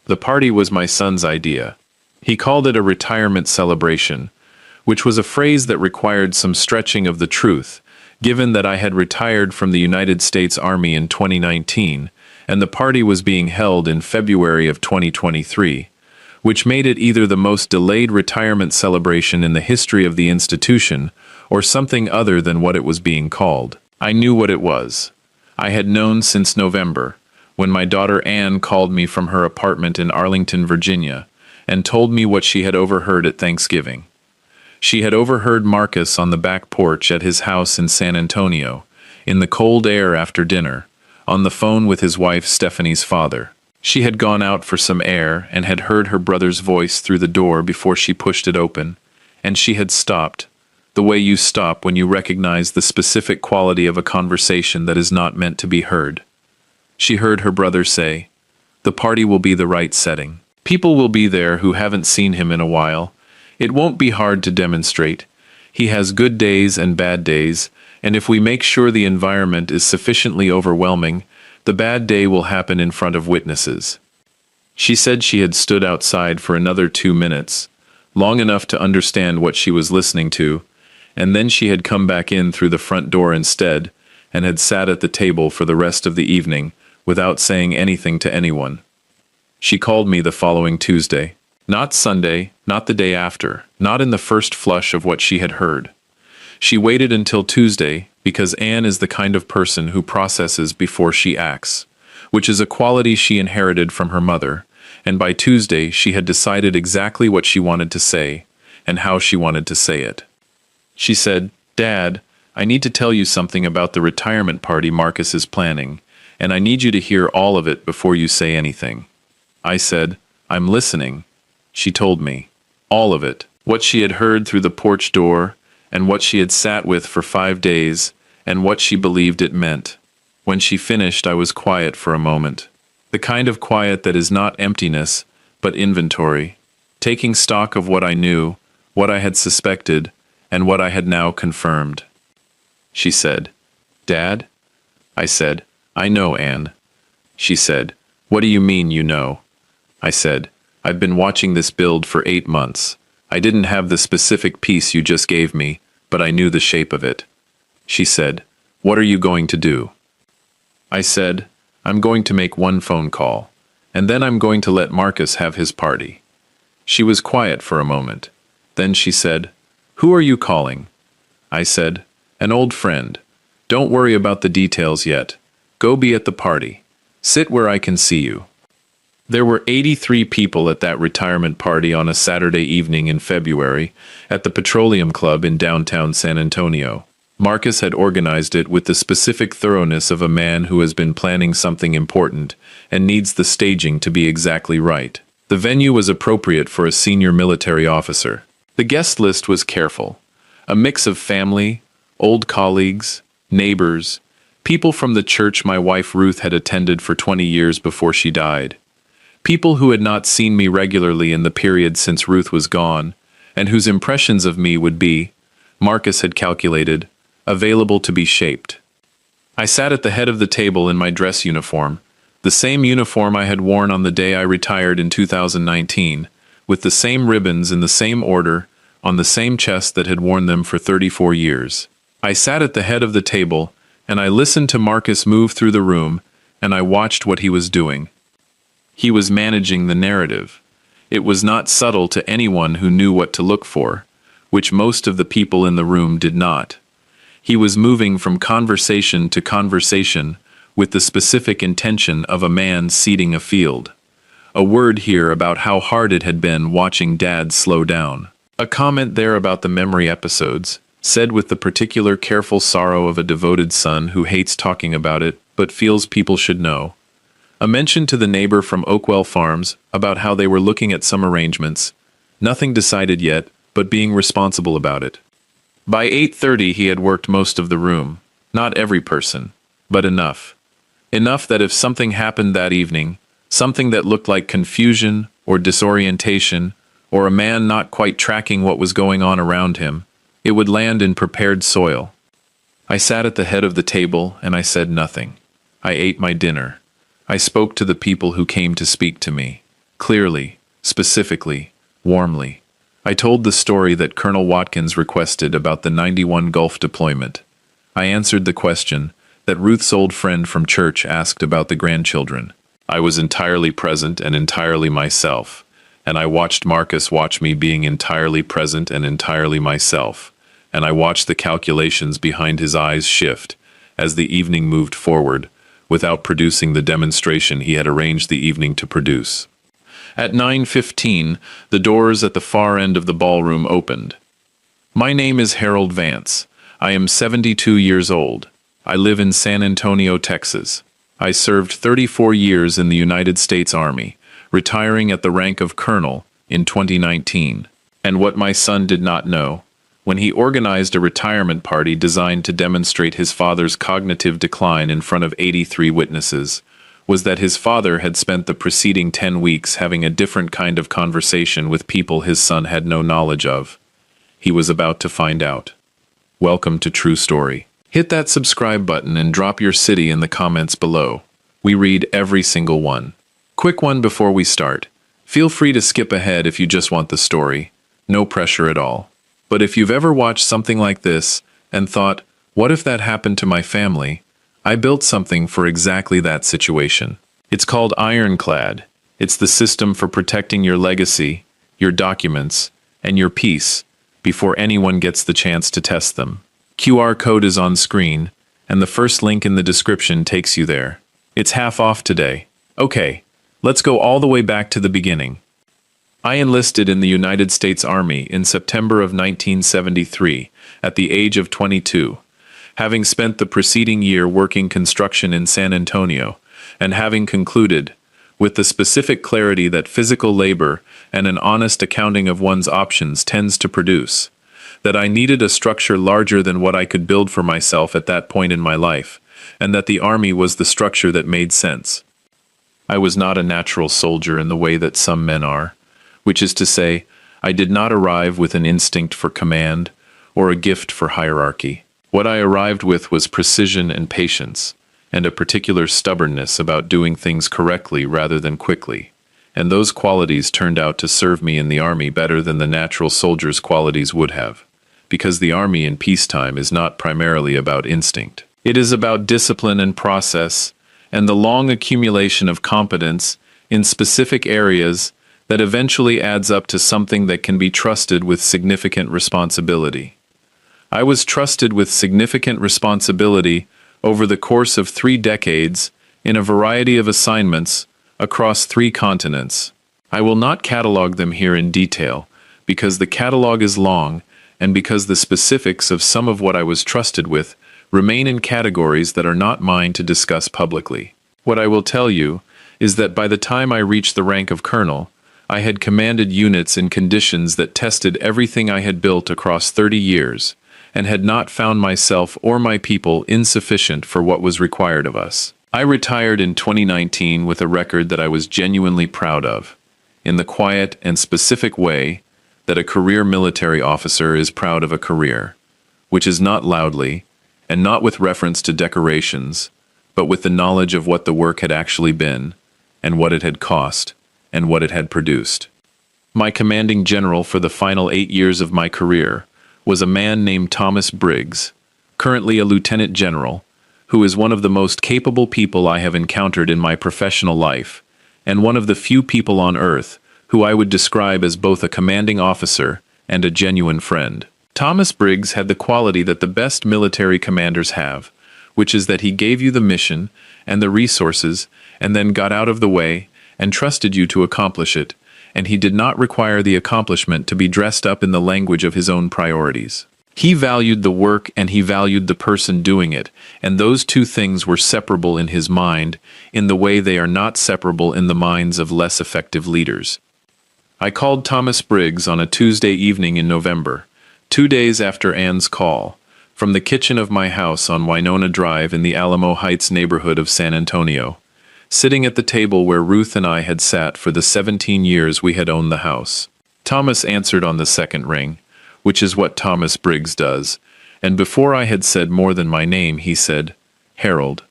The party was my son's idea. He called it a retirement celebration, which was a phrase that required some stretching of the truth, given that I had retired from the United States Army in 2019, and the party was being held in February of 2023, which made it either the most delayed retirement celebration in the history of the institution or something other than what it was being called. I knew what it was. I had known since November, when my daughter Anne called me from her apartment in Arlington, Virginia, and told me what she had overheard at Thanksgiving. She had overheard Marcus on the back porch at his house in San Antonio, in the cold air after dinner, on the phone with his wife Stephanie's father. She had gone out for some air and had heard her brother's voice through the door before she pushed it open, and she had stopped, the way you stop when you recognize the specific quality of a conversation that is not meant to be heard. She heard her brother say, "The party will be the right setting. People will be there who haven't seen him in a while. It won't be hard to demonstrate. He has good days and bad days, and if we make sure the environment is sufficiently overwhelming, the bad day will happen in front of witnesses." She said she had stood outside for another 2 minutes, long enough to understand what she was listening to, and then she had come back in through the front door instead, and had sat at the table for the rest of the evening without saying anything to anyone. She called me the following Tuesday. Not Sunday, not the day after, not in the first flush of what she had heard. She waited until Tuesday because Anne is the kind of person who processes before she acts, which is a quality she inherited from her mother, and by Tuesday she had decided exactly what she wanted to say and how she wanted to say it. She said, "Dad, I need to tell you something about the retirement party Marcus is planning, and I need you to hear all of it before you say anything." I said, "I'm listening." She told me all of it, what she had heard through the porch door, and what she had sat with for 5 days, and what she believed it meant. When she finished, I was quiet for a moment. The kind of quiet that is not emptiness, but inventory, taking stock of what I knew, what I had suspected, and what I had now confirmed. She said, "Dad?" I said, "I know, Anne." She said, "What do you mean you know?" I said, "I've been watching this build for 8 months. I didn't have the specific piece you just gave me, but I knew the shape of it." She said, "What are you going to do?" I said, "I'm going to make one phone call, and then I'm going to let Marcus have his party." She was quiet for a moment. Then she said, "Who are you calling?" I said, "An old friend. Don't worry about the details yet. Go be at the party. Sit where I can see you." There were 83 people at that retirement party on a Saturday evening in February at the Petroleum Club in downtown San Antonio. Marcus had organized it with the specific thoroughness of a man who has been planning something important and needs the staging to be exactly right. The venue was appropriate for a senior military officer. The guest list was careful. A mix of family, old colleagues, neighbors, people from the church my wife Ruth had attended for 20 years before she died. People who had not seen me regularly in the period since Ruth was gone, and whose impressions of me would be, Marcus had calculated, available to be shaped. I sat at the head of the table in my dress uniform, the same uniform I had worn on the day I retired in 2019, with the same ribbons in the same order, on the same chest that had worn them for 34 years. I sat at the head of the table, and I listened to Marcus move through the room, and I watched what he was doing. He was managing the narrative. It was not subtle to anyone who knew what to look for, which most of the people in the room did not. He was moving from conversation to conversation with the specific intention of a man seeding a field. A word here about how hard it had been watching Dad slow down. A comment there about the memory episodes, said with the particular careful sorrow of a devoted son who hates talking about it but feels people should know. A mention to the neighbor from Oakwell Farms about how they were looking at some arrangements, nothing decided yet, but being responsible about it. By 8:30 he had worked most of the room, not every person, but enough. Enough that if something happened that evening, something that looked like confusion or disorientation, or a man not quite tracking what was going on around him, it would land in prepared soil. I sat at the head of the table and I said nothing. I ate my dinner. I spoke to the people who came to speak to me. Clearly, specifically, warmly. I told the story that Colonel Watkins requested about the 91 Gulf deployment. I answered the question that Ruth's old friend from church asked about the grandchildren. I was entirely present and entirely myself, and I watched Marcus watch me being entirely present and entirely myself, and I watched the calculations behind his eyes shift as the evening moved forward, without producing the demonstration he had arranged the evening to produce. At 9:15, the doors at the far end of the ballroom opened. My name is Harold Vance. I am 72 years old. I live in San Antonio, Texas. I served 34 years in the United States Army, retiring at the rank of colonel in 2019. And what my son did not know, when he organized a retirement party designed to demonstrate his father's cognitive decline in front of 83 witnesses, was that his father had spent the preceding 10 weeks having a different kind of conversation with people his son had no knowledge of. He was about to find out. Welcome to True Story. Hit that subscribe button and drop your city in the comments below. We read every single one. Quick one before we start. Feel free to skip ahead if you just want the story. No pressure at all. But if you've ever watched something like this and thought, what if that happened to my family? I built something for exactly that situation. It's called Ironclad. It's the system for protecting your legacy, your documents, and your peace before anyone gets the chance to test them. QR code is on screen, and the first link in the description takes you there. It's half off today. Okay, let's go all the way back to the beginning. I enlisted in the United States Army in September of 1973 at the age of 22, having spent the preceding year working construction in San Antonio, and having concluded, with the specific clarity that physical labor and an honest accounting of one's options tends to produce, that I needed a structure larger than what I could build for myself at that point in my life, and that the Army was the structure that made sense. I was not a natural soldier in the way that some men are, which is to say, I did not arrive with an instinct for command or a gift for hierarchy. What I arrived with was precision and patience, and a particular stubbornness about doing things correctly rather than quickly, and those qualities turned out to serve me in the Army better than the natural soldier's qualities would have, because the Army in peacetime is not primarily about instinct. It is about discipline and process, and the long accumulation of competence in specific areas that eventually adds up to something that can be trusted with significant responsibility. I was trusted with significant responsibility over the course of 3 decades in a variety of assignments across 3 continents. I will not catalog them here in detail, because the catalog is long, and because the specifics of some of what I was trusted with remain in categories that are not mine to discuss publicly. What I will tell you is that by the time I reached the rank of colonel, I had commanded units in conditions that tested everything I had built across 30 years, and had not found myself or my people insufficient for what was required of us. I retired in 2019 with a record that I was genuinely proud of, in the quiet and specific way that a career military officer is proud of a career, which is not loudly, and not with reference to decorations, but with the knowledge of what the work had actually been, and what it had cost, and what it had produced. My commanding general for the final 8 years of my career was a man named Thomas Briggs, currently a lieutenant general, who is one of the most capable people I have encountered in my professional life, and one of the few people on earth who I would describe as both a commanding officer and a genuine friend. Thomas Briggs had the quality that the best military commanders have, which is that he gave you the mission and the resources and then got out of the way and trusted you to accomplish it, and he did not require the accomplishment to be dressed up in the language of his own priorities. He valued the work and he valued the person doing it, and those two things were separable in his mind in the way they are not separable in the minds of less effective leaders. I called Thomas Briggs on a Tuesday evening in November, 2 days after Anne's call, from the kitchen of my house on Winona Drive in the Alamo Heights neighborhood of San Antonio, sitting at the table where Ruth and I had sat for the 17 years we had owned the house. Thomas answered on the second ring, which is what Thomas Briggs does, and before I had said more than my name, he said, "Harold,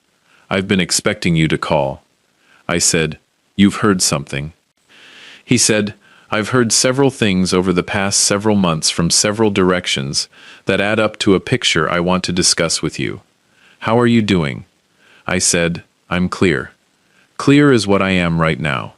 I've been expecting you to call." I said, "You've heard something." He said, "I've heard several things over the past several months from several directions that add up to a picture I want to discuss with you. How are you doing?" I said, "I'm clear. Clear is what I am right now."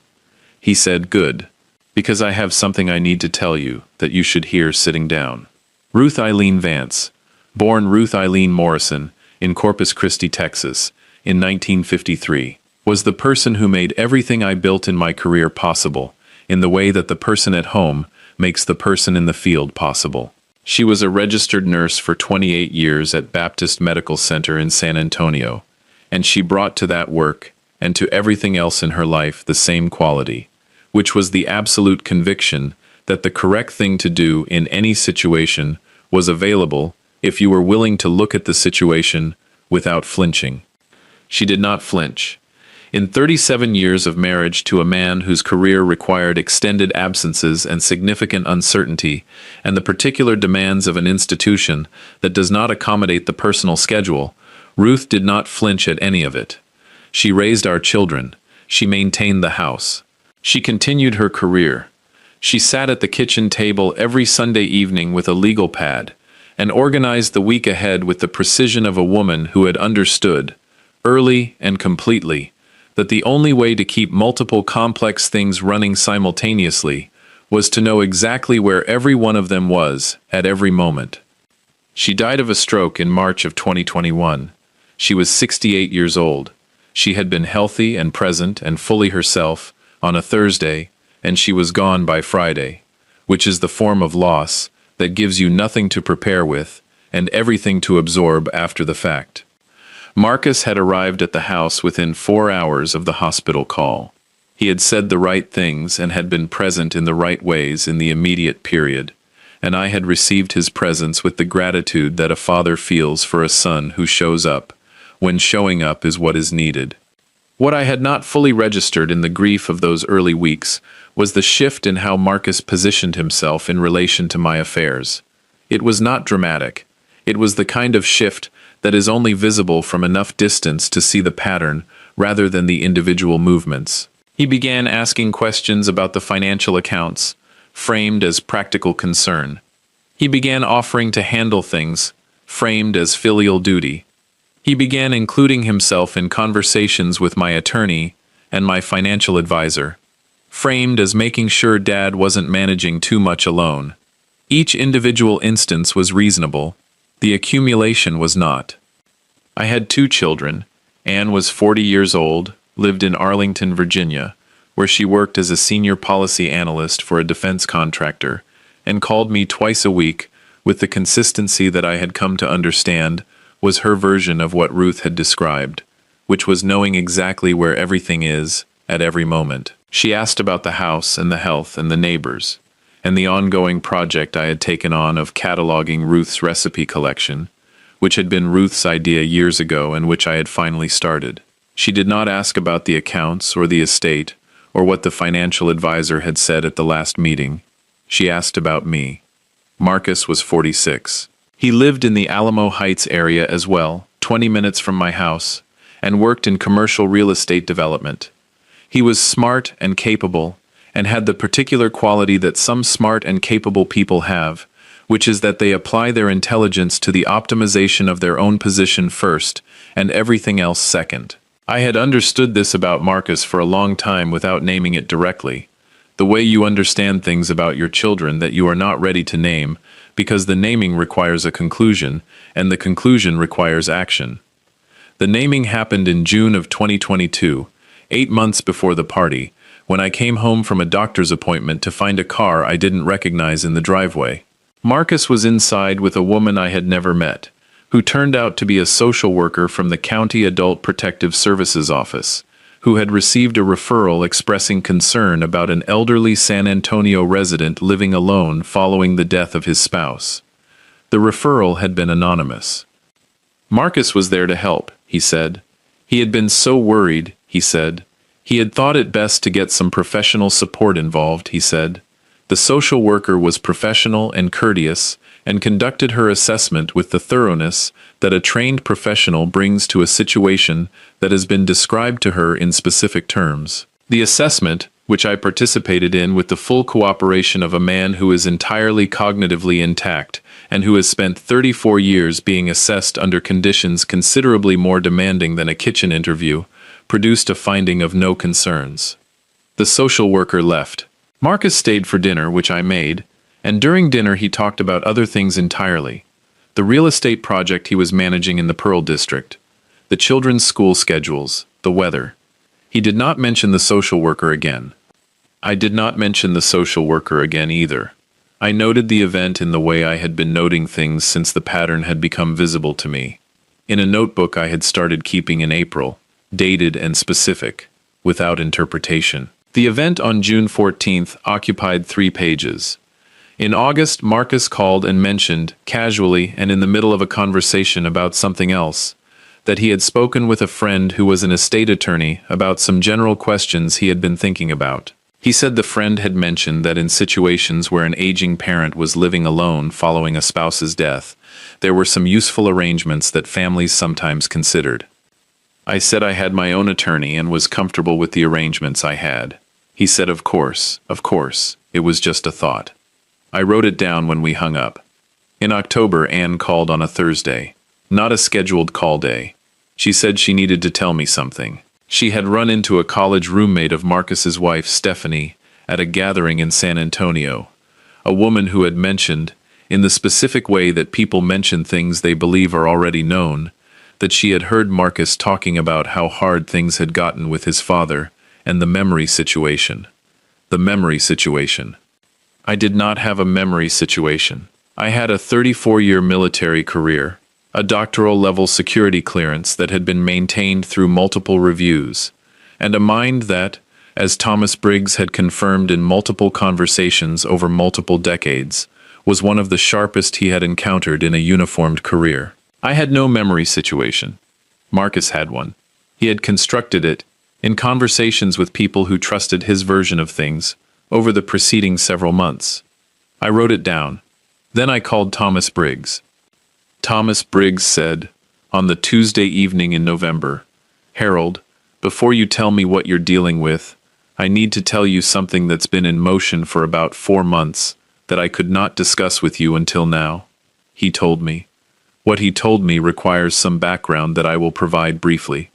He said, "Good, because I have something I need to tell you that you should hear sitting down." Ruth Eileen Vance, born Ruth Eileen Morrison in Corpus Christi, Texas, in 1953, was the person who made everything I built in my career possible, in the way that the person at home makes the person in the field possible. She was a registered nurse for 28 years at Baptist Medical Center in San Antonio, and she brought to that work and to everything else in her life the same quality, which was the absolute conviction that the correct thing to do in any situation was available if you were willing to look at the situation without flinching. She did not flinch. In 37 years of marriage to a man whose career required extended absences and significant uncertainty, and the particular demands of an institution that does not accommodate the personal schedule, Ruth did not flinch at any of it. She raised our children. She maintained the house. She continued her career. She sat at the kitchen table every Sunday evening with a legal pad, and organized the week ahead with the precision of a woman who had understood, early and completely, that the only way to keep multiple complex things running simultaneously was to know exactly where every one of them was at every moment. She died of a stroke in March of 2021. She was 68 years old. She had been healthy and present and fully herself on a Thursday, and she was gone by Friday, which is the form of loss that gives you nothing to prepare with and everything to absorb after the fact. Marcus had arrived at the house within 4 hours of the hospital call. He had said the right things and had been present in the right ways in the immediate period, and I had received his presence with the gratitude that a father feels for a son who shows up, when showing up is what is needed. What I had not fully registered in the grief of those early weeks was the shift in how Marcus positioned himself in relation to my affairs. It was not dramatic. It was the kind of shift that is only visible from enough distance to see the pattern rather than the individual movements. He began asking questions about the financial accounts, framed as practical concern. He began offering to handle things, framed as filial duty. He began including himself in conversations with my attorney and my financial advisor, framed as making sure Dad wasn't managing too much alone. Each individual instance was reasonable. The accumulation was not. I had 2 children. Anne was 40 years old, lived in Arlington, Virginia, where she worked as a senior policy analyst for a defense contractor, and called me twice a week with the consistency that I had come to understand was her version of what Ruth had described, which was knowing exactly where everything is at every moment. She asked about the house and the health and the neighbors, and the ongoing project I had taken on of cataloging Ruth's recipe collection, which had been Ruth's idea years ago and which I had finally started. She did not ask about the accounts or the estate or what the financial advisor had said at the last meeting. She asked about me. Marcus was 46. He lived in the Alamo Heights area as well, 20 minutes from my house, and worked in commercial real estate development. He was smart and capable, and had the particular quality that some smart and capable people have, which is that they apply their intelligence to the optimization of their own position first, and everything else second. I had understood this about Marcus for a long time without naming it directly, the way you understand things about your children that you are not ready to name, because the naming requires a conclusion, and the conclusion requires action. The naming happened in June of 2022, 8 months before the party, when I came home from a doctor's appointment to find a car I didn't recognize in the driveway. Marcus was inside with a woman I had never met, who turned out to be a social worker from the County Adult Protective Services Office, who had received a referral expressing concern about an elderly San Antonio resident living alone following the death of his spouse. The referral had been anonymous. Marcus was there to help, he said. He had been so worried, he said. He had thought it best to get some professional support involved, he said. The social worker was professional and courteous, and conducted her assessment with the thoroughness that a trained professional brings to a situation that has been described to her in specific terms. The assessment, which I participated in with the full cooperation of a man who is entirely cognitively intact and who has spent 34 years being assessed under conditions considerably more demanding than a kitchen interview, produced a finding of no concerns. The social worker left. Marcus stayed for dinner, which I made, and during dinner he talked about other things entirely. The real estate project he was managing in the Pearl District, the children's school schedules, the weather. He did not mention the social worker again. I did not mention the social worker again either. I noted the event in the way I had been noting things since the pattern had become visible to me. In a notebook I had started keeping in April, dated and specific, without interpretation. The event on June 14th occupied 3 pages. In August, Marcus called and mentioned, casually and in the middle of a conversation about something else, that he had spoken with a friend who was an estate attorney about some general questions he had been thinking about. He said the friend had mentioned that in situations where an aging parent was living alone following a spouse's death, there were some useful arrangements that families sometimes considered. I said I had my own attorney and was comfortable with the arrangements I had. He said, of course, it was just a thought. I wrote it down when we hung up. In October, Anne called on a Thursday, not a scheduled call day. She said she needed to tell me something. She had run into a college roommate of Marcus's wife, Stephanie, at a gathering in San Antonio, a woman who had mentioned, in the specific way that people mention things they believe are already known, that she had heard Marcus talking about how hard things had gotten with his father and the memory situation. The memory situation. I did not have a memory situation. I had a 34-year military career, a doctoral-level security clearance that had been maintained through multiple reviews, and a mind that, as Thomas Briggs had confirmed in multiple conversations over multiple decades, was one of the sharpest he had encountered in a uniformed career. I had no memory situation. Marcus had one. He had constructed it, in conversations with people who trusted his version of things, over the preceding several months. I wrote it down. Then I called Thomas Briggs. Thomas Briggs said, on the Tuesday evening in November, "Harold, before you tell me what you're dealing with, I need to tell you something that's been in motion for about 4 months that I could not discuss with you until now." He told me. What he told me requires some background that I will provide briefly.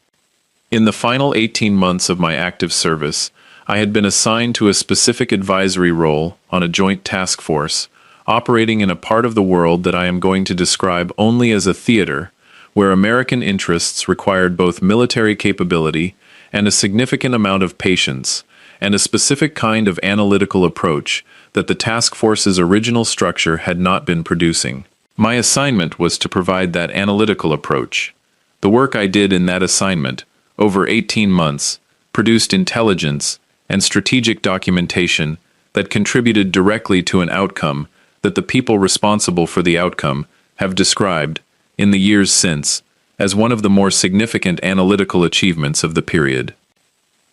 In the final 18 months of my active service, I had been assigned to a specific advisory role on a joint task force operating in a part of the world that I am going to describe only as a theater, where American interests required both military capability and a significant amount of patience, and a specific kind of analytical approach that the task force's original structure had not been producing. My assignment was to provide that analytical approach. The work I did in that assignment, over 18 months, produced intelligence and strategic documentation that contributed directly to an outcome that the people responsible for the outcome have described, in the years since, as one of the more significant analytical achievements of the period.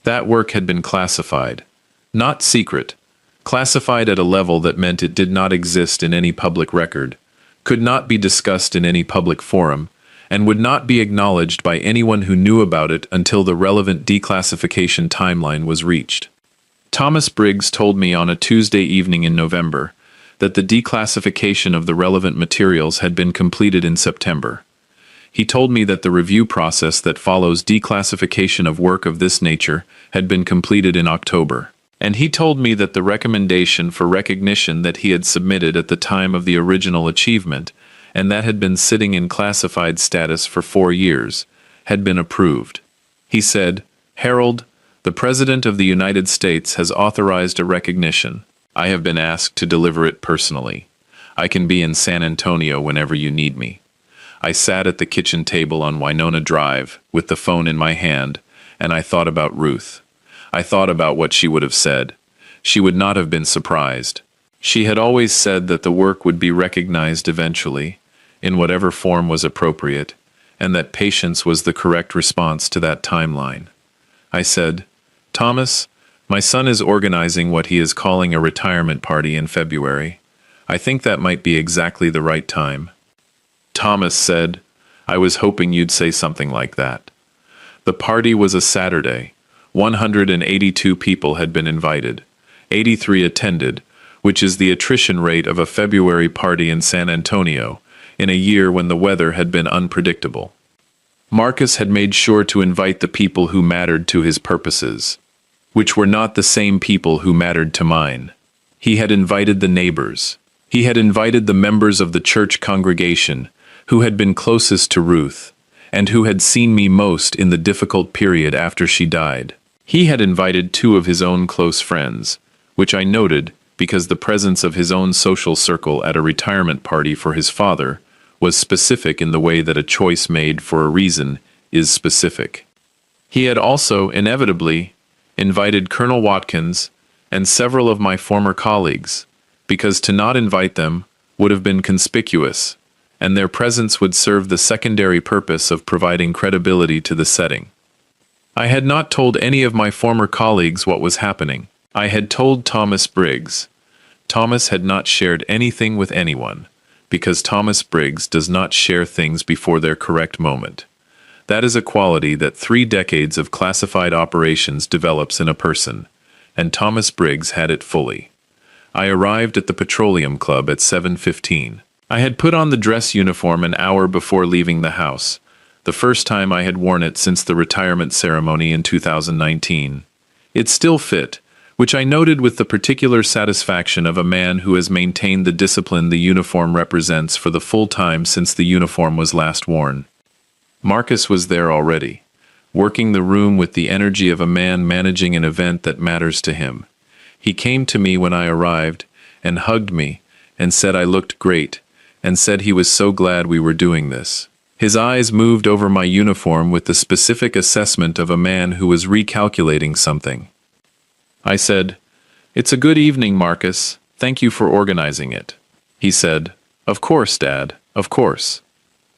That work had been classified, not secret, classified at a level that meant it did not exist in any public record, could not be discussed in any public forum, and would not be acknowledged by anyone who knew about it until the relevant declassification timeline was reached. Thomas Briggs told me on a Tuesday evening in November that the declassification of the relevant materials had been completed in September. He told me that the review process that follows declassification of work of this nature had been completed in October. And he told me that the recommendation for recognition that he had submitted at the time of the original achievement, and that had been sitting in classified status for 4 years, had been approved. He said, "Harold, the President of the United States has authorized a recognition. I have been asked to deliver it personally. I can be in San Antonio whenever you need me." I sat at the kitchen table on Winona Drive, with the phone in my hand, and I thought about Ruth. I thought about what she would have said. She would not have been surprised. She had always said that the work would be recognized eventually, in whatever form was appropriate, and that patience was the correct response to that timeline. I said, "Thomas, my son is organizing what he is calling a retirement party in February. I think that might be exactly the right time." Thomas said, "I was hoping you'd say something like that." The party was a Saturday, 182 people had been invited. 83 attended, which is the attrition rate of a February party in San Antonio, in a year when the weather had been unpredictable. Marcus had made sure to invite the people who mattered to his purposes, which were not the same people who mattered to mine. He had invited the neighbors. He had invited the members of the church congregation who had been closest to Ruth, and who had seen me most in the difficult period after she died. He had invited 2 of his own close friends, which I noted because the presence of his own social circle at a retirement party for his father was specific in the way that a choice made for a reason is specific. He had also, inevitably, invited Colonel Watkins and several of my former colleagues, because to not invite them would have been conspicuous, and their presence would serve the secondary purpose of providing credibility to the setting. I had not told any of my former colleagues what was happening. I had told Thomas Briggs. Thomas had not shared anything with anyone, because Thomas Briggs does not share things before their correct moment. That is a quality that 3 decades of classified operations develops in a person, and Thomas Briggs had it fully. I arrived at the Petroleum Club at 7:15. I had put on the dress uniform an hour before leaving the house, the first time I had worn it since the retirement ceremony in 2019. It still fit, which I noted with the particular satisfaction of a man who has maintained the discipline the uniform represents for the full time since the uniform was last worn. Marcus was there already, working the room with the energy of a man managing an event that matters to him. He came to me when I arrived, and hugged me, and said I looked great, and said he was so glad we were doing this. His eyes moved over my uniform with the specific assessment of a man who was recalculating something. I said, "It's a good evening, Marcus. Thank you for organizing it." He said, "Of course, Dad, of course."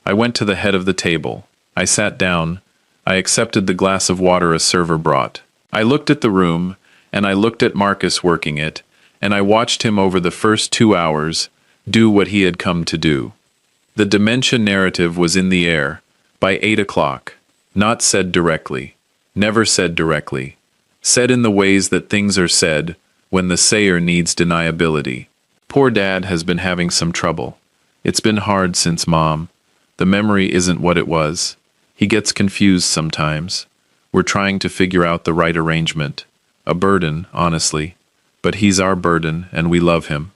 I went to the head of the table. I sat down. I accepted the glass of water a server brought. I looked at the room, and I looked at Marcus working it, and I watched him over the first 2 hours do what he had come to do. The dementia narrative was in the air by 8 o'clock, not said directly, never said directly, said in the ways that things are said when the sayer needs deniability. Poor Dad has been having some trouble. It's been hard since Mom. The memory isn't what it was. He gets confused sometimes. We're trying to figure out the right arrangement. A burden, honestly. But he's our burden, and we love him.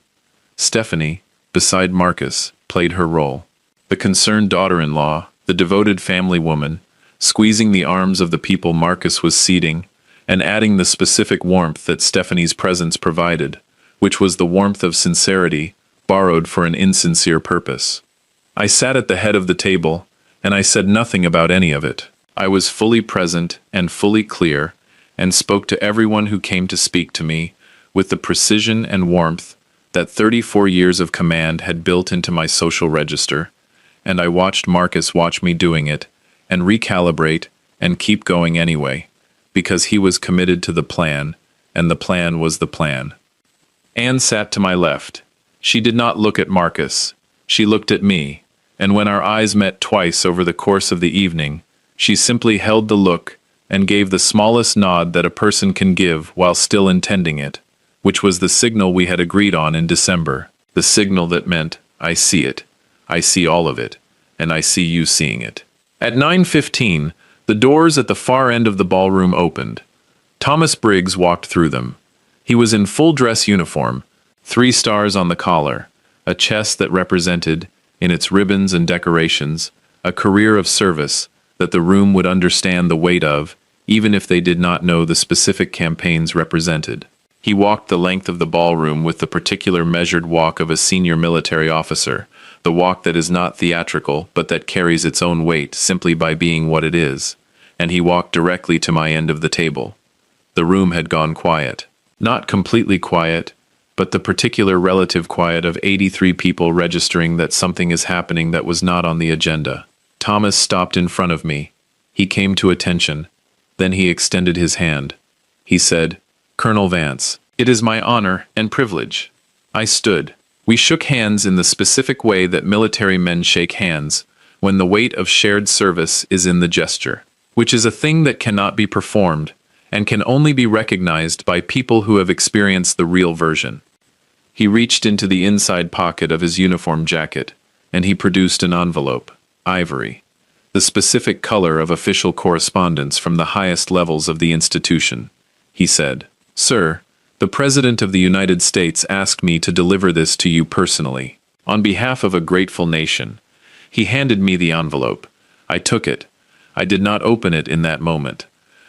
Stephanie, beside Marcus, played her role. The concerned daughter-in-law, the devoted family woman, squeezing the arms of the people Marcus was seating, and adding the specific warmth that Stephanie's presence provided, which was the warmth of sincerity, borrowed for an insincere purpose. I sat at the head of the table, and I said nothing about any of it. I was fully present and fully clear, and spoke to everyone who came to speak to me, with the precision and warmth that 34 years of command had built into my social register, and I watched Marcus watch me doing it, and recalibrate, and keep going anyway, because he was committed to the plan, and the plan was the plan. Anne sat to my left. She did not look at Marcus. She looked at me, and when our eyes met twice over the course of the evening, she simply held the look and gave the smallest nod that a person can give while still intending it, which was the signal we had agreed on in December, the signal that meant, I see it, I see all of it, and I see you seeing it. At 9:15, the doors at the far end of the ballroom opened. Thomas Briggs walked through them. He was in full dress uniform, 3 stars on the collar, a chest that represented, in its ribbons and decorations, a career of service that the room would understand the weight of, even if they did not know the specific campaigns represented. He walked the length of the ballroom with the particular measured walk of a senior military officer, the walk that is not theatrical but that carries its own weight simply by being what it is, and he walked directly to my end of the table. The room had gone quiet. Not completely quiet, but the particular relative quiet of 83 people registering that something is happening that was not on the agenda. Thomas stopped in front of me. He came to attention. Then he extended his hand. He said, "Colonel Vance, it is my honor and privilege." I stood. We shook hands in the specific way that military men shake hands, when the weight of shared service is in the gesture, which is a thing that cannot be performed, and can only be recognized by people who have experienced the real version. He reached into the inside pocket of his uniform jacket, and he produced an envelope, ivory, the specific color of official correspondence from the highest levels of the institution. He said, "Sir, the President of the United States asked me to deliver this to you personally, on behalf of a grateful nation." He handed me the envelope. I took it. I did not open it in that moment.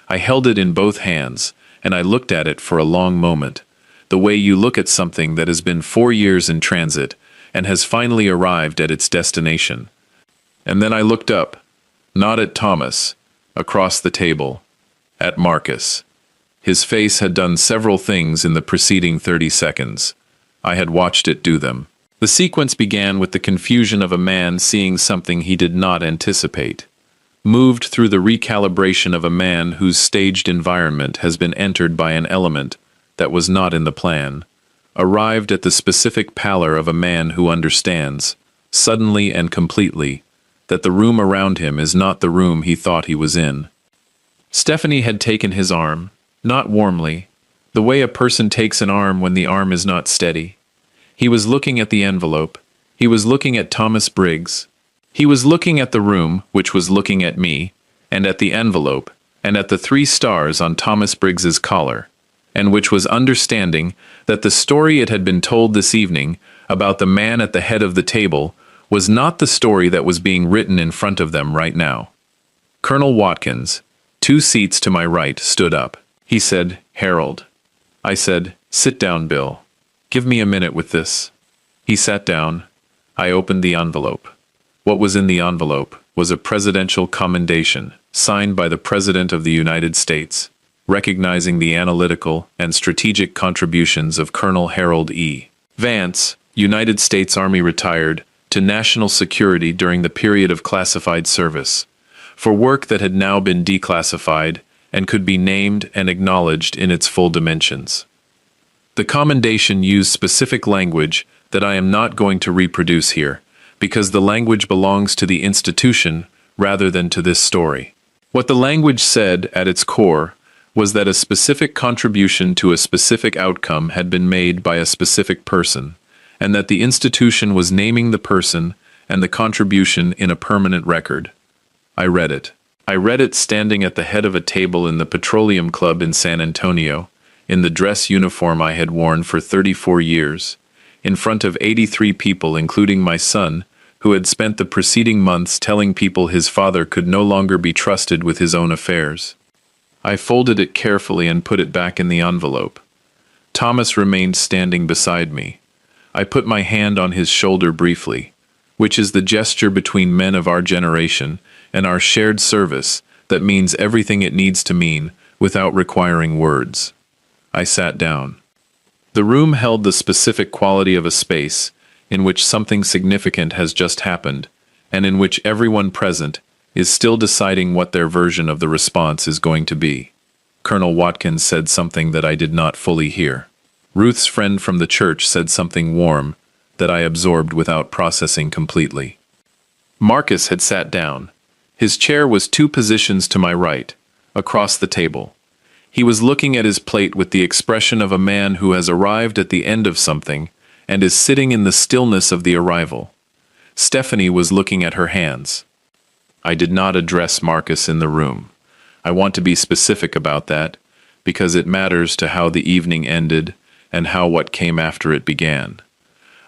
I held it in both hands, and I looked at it for a long moment, the way you look at something that has been 4 years in transit and has finally arrived at its destination. And then I looked up, not at Thomas, across the table, at Marcus. His face had done several things in the preceding 30 seconds. I had watched it do them. The sequence began with the confusion of a man seeing something he did not anticipate, moved through the recalibration of a man whose staged environment has been entered by an element that was not in the plan, arrived at the specific pallor of a man who understands, suddenly and completely, that the room around him is not the room he thought he was in. Stephanie had taken his arm, not warmly, the way a person takes an arm when the arm is not steady. He was looking at the envelope. He was looking at Thomas Briggs. He was looking at the room, which was looking at me, and at the envelope, and at the 3 stars on Thomas Briggs's collar, and which was understanding that the story it had been told this evening about the man at the head of the table was not the story that was being written in front of them right now. Colonel Watkins, 2 seats to my right, stood up. He said, "Harold." I said, "Sit down, Bill. Give me a minute with this." He sat down. I opened the envelope. What was in the envelope was a presidential commendation signed by the President of the United States, recognizing the analytical and strategic contributions of Colonel Harold E. Vance, United States Army retired, to national security during the period of classified service, for work that had now been declassified and could be named and acknowledged in its full dimensions. The commendation used specific language that I am not going to reproduce here, because the language belongs to the institution rather than to this story. What the language said at its core was that a specific contribution to a specific outcome had been made by a specific person, and that the institution was naming the person and the contribution in a permanent record. I read it. I read it standing at the head of a table in the Petroleum Club in San Antonio, in the dress uniform I had worn for 34 years, in front of 83 people, including my son, who had spent the preceding months telling people his father could no longer be trusted with his own affairs. I folded it carefully and put it back in the envelope. Thomas remained standing beside me. I put my hand on his shoulder briefly, which is the gesture between men of our generation and our shared service that means everything it needs to mean without requiring words. I sat down. The room held the specific quality of a space in which something significant has just happened, and in which everyone present is still deciding what their version of the response is going to be. Colonel Watkins said something that I did not fully hear. Ruth's friend from the church said something warm that I absorbed without processing completely. Marcus had sat down. His chair was 2 positions to my right, across the table. He was looking at his plate with the expression of a man who has arrived at the end of something and is sitting in the stillness of the arrival. Stephanie was looking at her hands. I did not address Marcus in the room. I want to be specific about that, because it matters to how the evening ended and how what came after it began.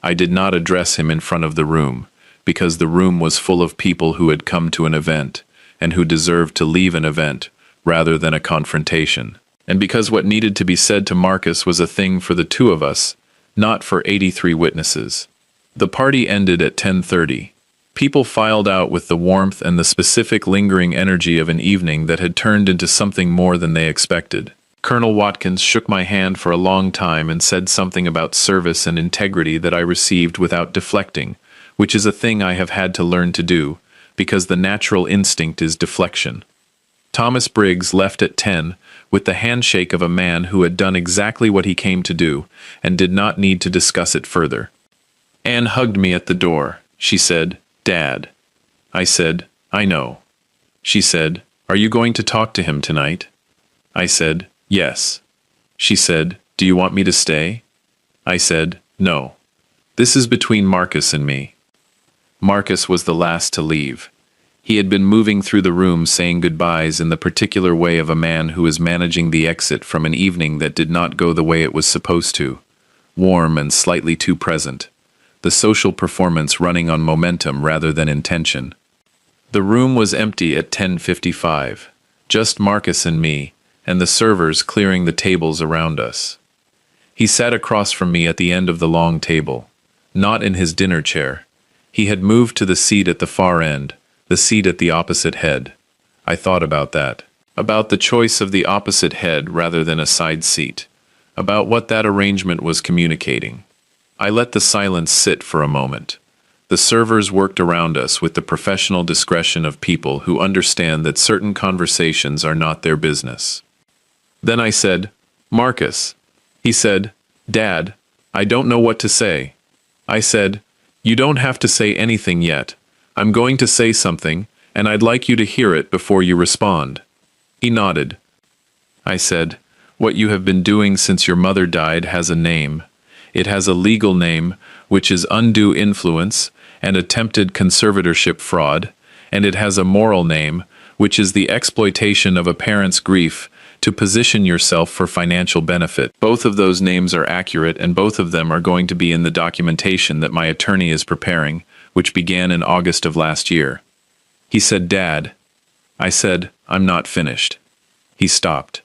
I did not address him in front of the room, because the room was full of people who had come to an event and who deserved to leave an event rather than a confrontation, and because what needed to be said to Marcus was a thing for the 2 of us, not for 83 witnesses. The party ended at 10:30. People filed out with the warmth and the specific lingering energy of an evening that had turned into something more than they expected. Colonel Watkins shook my hand for a long time and said something about service and integrity that I received without deflecting, which is a thing I have had to learn to do, because the natural instinct is deflection. Thomas Briggs left at 10 with the handshake of a man who had done exactly what he came to do and did not need to discuss it further. Anne hugged me at the door. She said, "Dad." I said, "I know." She said, "Are you going to talk to him tonight?" I said, "Yes." She said, "Do you want me to stay?" I said, "No. This is between Marcus and me." Marcus was the last to leave. He had been moving through the room saying goodbyes in the particular way of a man who is managing the exit from an evening that did not go the way it was supposed to. Warm and slightly too present. The social performance running on momentum rather than intention. The room was empty at 10:55. Just Marcus and me, and the servers clearing the tables around us. He sat across from me at the end of the long table, not in his dinner chair. He had moved to the seat at the far end, the seat at the opposite head. I thought about that. About the choice of the opposite head rather than a side seat. About what that arrangement was communicating. I let the silence sit for a moment. The servers worked around us with the professional discretion of people who understand that certain conversations are not their business. Then I said, "Marcus." He said, "Dad, I don't know what to say." I said, "You don't have to say anything yet. I'm going to say something, and I'd like you to hear it before you respond." He nodded. I said, "What you have been doing since your mother died has a name. It has a legal name, which is undue influence and attempted conservatorship fraud, and it has a moral name, which is the exploitation of a parent's grief to position yourself for financial benefit. Both of those names are accurate, and both of them are going to be in the documentation that my attorney is preparing, which began in August of last year." He said, "Dad." I said, "I'm not finished." He stopped.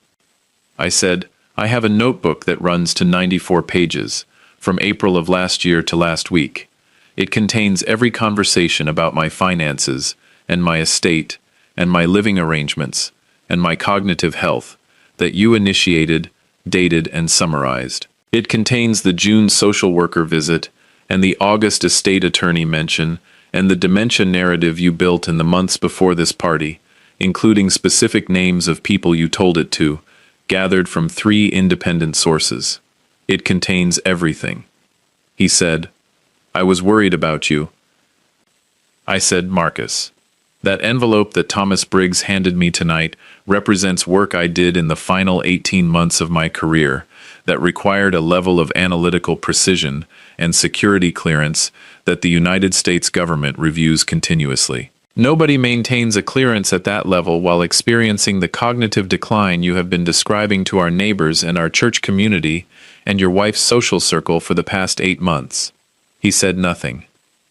I said, "I have a notebook that runs to 94 pages, from April of last year to last week. It contains every conversation about my finances, and my estate, and my living arrangements, and my cognitive health, that you initiated, dated, and summarized. It contains the June social worker visit, and the August estate attorney mention, and the dementia narrative you built in the months before this party, including specific names of people you told it to, gathered from 3 independent sources. It contains everything." He said, "I was worried about you." I said, "Marcus, that envelope that Thomas Briggs handed me tonight represents work I did in the final 18 months of my career that required a level of analytical precision and security clearance that the United States government reviews continuously. Nobody maintains a clearance at that level while experiencing the cognitive decline you have been describing to our neighbors and our church community and your wife's social circle for the past 8 months." He said nothing.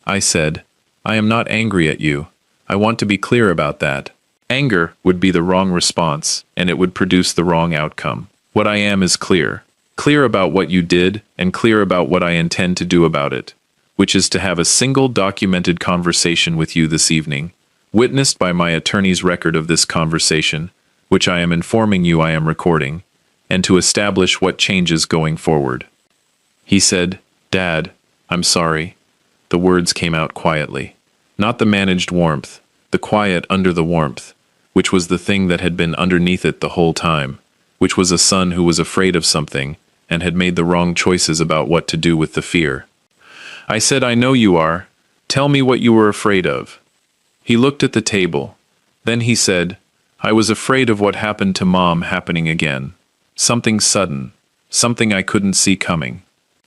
I said, "I am not angry at you. I want to be clear about that. Anger would be the wrong response, and it would produce the wrong outcome. What I am is clear. Clear about what you did, and clear about what I intend to do about it, which is to have a single documented conversation with you this evening, witnessed by my attorney's record of this conversation, which I am informing you I am recording, and to establish what changes going forward." He said, "Dad, I'm sorry." The words came out quietly. Not the managed warmth, the quiet under the warmth, which was the thing that had been underneath it the whole time, which was a son who was afraid of something and had made the wrong choices about what to do with the fear. I said, "I know you are. Tell me what you were afraid of." He looked at the table. Then he said, "I was afraid of what happened to Mom happening again. Something sudden, something I couldn't see coming.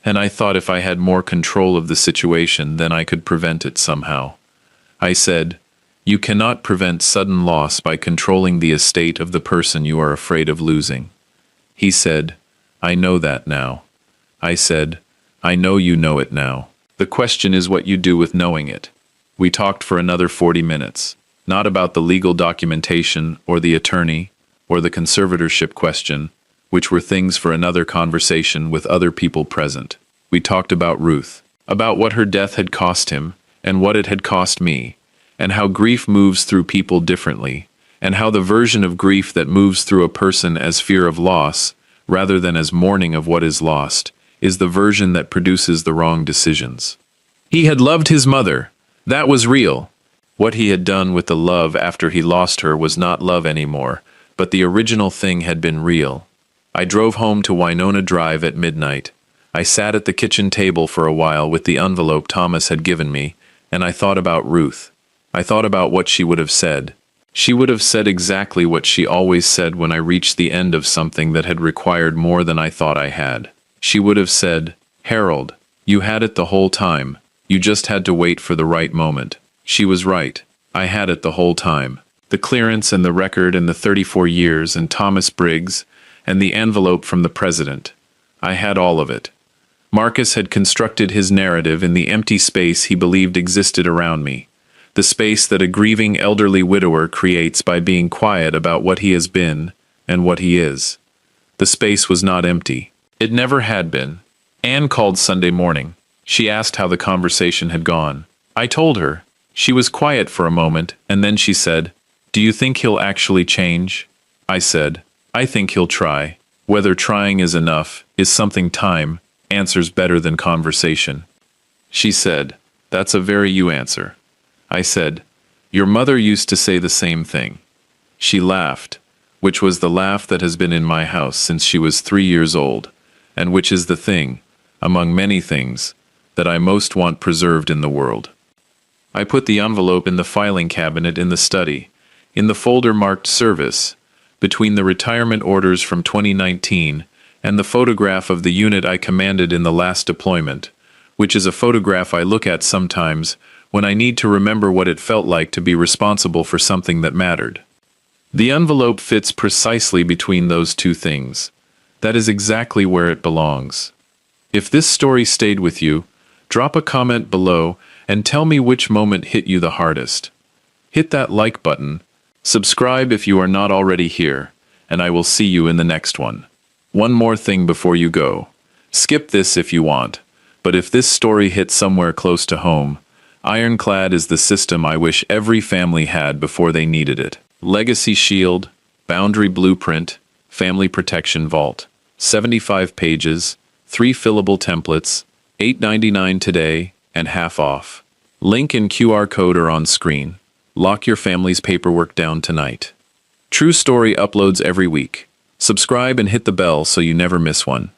And I thought if I had more control of the situation, then I could prevent it somehow." I said, "You cannot prevent sudden loss by controlling the estate of the person you are afraid of losing." He said, "I know that now." I said, "I know you know it now. The question is what you do with knowing it." We talked for another 40 minutes, not about the legal documentation or the attorney or the conservatorship question, which were things for another conversation with other people present. We talked about Ruth, about what her death had cost him, and what it had cost me, and how grief moves through people differently, and how the version of grief that moves through a person as fear of loss, rather than as mourning of what is lost, is the version that produces the wrong decisions. He had loved his mother. That was real. What he had done with the love after he lost her was not love anymore, but the original thing had been real. I drove home to Winona Drive at midnight. I sat at the kitchen table for a while with the envelope Thomas had given me, and I thought about Ruth. I thought about what she would have said. She would have said exactly what she always said when I reached the end of something that had required more than I thought I had. She would have said, "Harold, you had it the whole time. You just had to wait for the right moment." She was right. I had it the whole time. The clearance and the record and the 34 years and Thomas Briggs and the envelope from the president. I had all of it. Marcus had constructed his narrative in the empty space he believed existed around me, the space that a grieving elderly widower creates by being quiet about what he has been and what he is. The space was not empty. It never had been. Anne called Sunday morning. She asked how the conversation had gone. I told her. She was quiet for a moment, and then she said, "Do you think he'll actually change?" I said, "I think he'll try. Whether trying is enough is something time answers better than conversation." She said, "That's a very you answer." I said, "Your mother used to say the same thing." She laughed, which was the laugh that has been in my house since she was 3 years old, and which is the thing, among many things, that I most want preserved in the world. I put the envelope in the filing cabinet in the study, in the folder marked Service, between the retirement orders from 2019 and the photograph of the unit I commanded in the last deployment, which is a photograph I look at sometimes when I need to remember what it felt like to be responsible for something that mattered. The envelope fits precisely between those two things. That is exactly where it belongs. If this story stayed with you, drop a comment below and tell me which moment hit you the hardest. Hit that like button, subscribe if you are not already here, and I will see you in the next one. One more thing before you go. Skip this if you want, but if this story hit somewhere close to home, Ironclad is the system I wish every family had before they needed it. Legacy Shield, Boundary Blueprint, Family Protection Vault. 75 pages, 3 fillable templates, $8.99 today, and half off. Link and QR code are on screen. Lock your family's paperwork down tonight. True Story uploads every week. Subscribe and hit the bell so you never miss one.